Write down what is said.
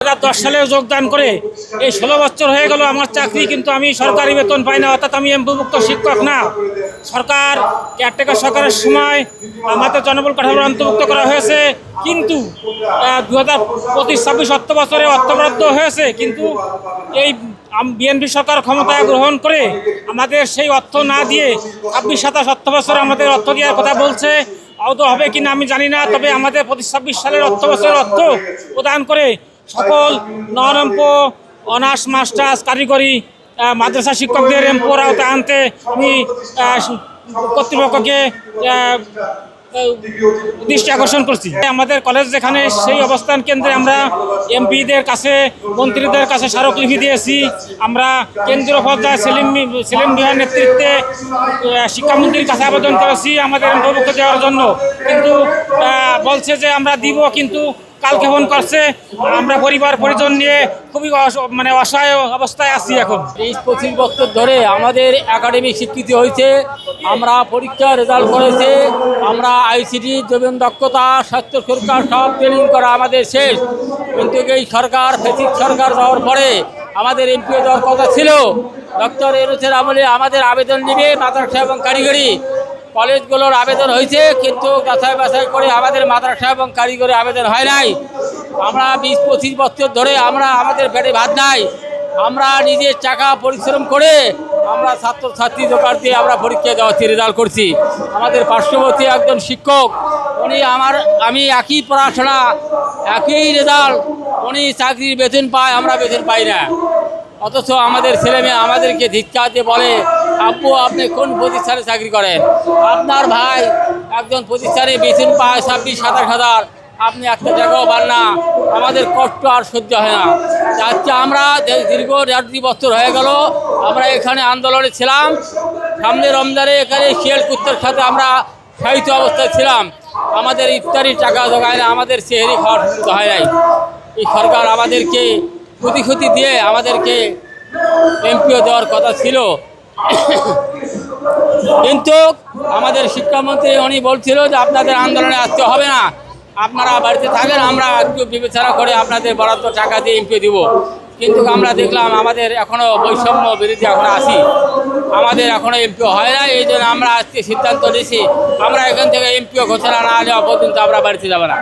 2010 সালে যোগদান করে এই 16 বছর হয়ে গেল আমার চাকরি, কিন্তু আমি সরকারি বেতন পাই না, অর্থাৎ আমি এমপিভুক্ত শিক্ষক না। সরকার কেয়ারটেকার সরকারের সময় আমাদের জনবল কাঠামোর অন্তর্ভুক্ত করা হয়েছে, কিন্তু 2025-26 অর্থ বছরে অর্থ বরাদ্দ হয়েছে, কিন্তু এই বিএনপি সরকার ক্ষমতায় গ্রহণ করে আমাদের সেই অর্থ না দিয়ে 26-27 অর্থ বছরে আমাদের অর্থ দেওয়ার কথা বলছে। আদৌ হবে কিনা আমি জানি না, তবে আমাদের 25-26 সালের অর্থ বছরের অর্থ প্রদান করে সকল নন এমপো, অনার্স, মাস্টার্স, কারিগরি মাদ্রাসা শিক্ষকদের এমপোর আওতায় আনতে আমি কর্তৃপক্ষকে দৃষ্টি আকর্ষণ করছি। আমাদের কলেজ যেখানে, সেই অবস্থান কেন্দ্রে আমরা এমপিদের কাছে, মন্ত্রীদের কাছে স্মারকলিপি দিয়েছি। আমরা কেন্দ্রীয় পর্যায়ে সেলিম মিয়ার নেতৃত্বে শিক্ষামন্ত্রীর কাছে আবেদন করেছি আমাদের এমপিভুক্ত দেওয়ার জন্য, কিন্তু বলছে যে আমরা দিব, কিন্তু কালক্ষেপণ করছে। আমরা পরিবার পরিজন নিয়ে খুবই অসহায় অবস্থায় আছি। এখন 20-25 বছর ধরে আমাদের একাডেমিক স্বীকৃতি হয়েছে, আমরা পরীক্ষা রেজাল্ট করেছে, আমরা আইসিটি, জৈবন দক্ষতা, স্বাস্থ্য সুরক্ষা সব ট্রেনিং করা আমাদের শেষ। কিন্তু এই সরকার, ফ্যাসিস্ট সরকার যাওয়ার পরে আমাদের এমপিও দেওয়ার কথা ছিল। ডক্টর ইউনূসের আমলে আমাদের আবেদন নিবে মাদ্রাসা এবং কারিগরি কলেজগুলোর আবেদন হয়েছে, কিন্তু যাচাই বাছাই করে আমাদের মাদ্রাসা এবং কারিগরি আবেদন হয় নাই। আমরা 20-25 বছর ধরে আমাদের পেটে ভাত নাই, আমরা নিজের টাকা পরিশ্রম করে আমরা ছাত্রছাত্রী দোকান দিয়ে আমরা পরীক্ষা দেওয়াচ্ছি, রেজাল্ট করছি। আমাদের পার্শ্ববর্তী একজন শিক্ষক, উনি আমি একই পড়াশোনা, একই রেজাল্ট, উনি চাকরির বেতন পায়, আমরা বেতন পাই না। অথচ আমাদের ছেলেমেয়ে আমাদেরকে ধিক্কার দিয়ে বলে, আব্বু আপনি কোন প্রতিষ্ঠানে চাকরি করেন? আপনার ভাই একজন প্রতিষ্ঠানে বেতন পায় 26-27 হাজার, আপনি একটা জায়গাও পান না। আমাদের কষ্ট আর সহ্য হয় না। আজকে আমরা দীর্ঘ 1.5 বছর হয়ে গেল আমরা এখানে আন্দোলনে ছিলাম। সামনে রমজানে এখানে শিয়াল কুত্তার সাথে আমরা সাহিত্য অবস্থায় ছিলাম। আমাদের ইফতারির টাকা জোগায় না, আমাদের সেহরি খাওয়ার সুবিধা হয় নাই। এই সরকার আমাদেরকে ক্ষতি দিয়ে আমাদেরকে এমপিও দেওয়ার কথা ছিল, কিন্তু আমাদের শিক্ষামন্ত্রী উনি বলছিল যে আপনাদের আন্দোলনে আসতে হবে না, আপনারা বাড়িতে থাকেন, আমরা একটু বিবেচনা করে আপনাদের বরাদ্দ টাকা দিয়ে এমপিও দিব। কিন্তু আমরা দেখলাম আমাদের এখনও বৈষম্য বিরোধী এখনও আছি, আমাদের এখনও এমপিও হয় না। এই জন্য আমরা আজকে সিদ্ধান্ত নিয়েছি আমরা এখান থেকে এমপিও ঘোষণা না নেওয়া পর্যন্ত আমরা বাড়িতে যাব না।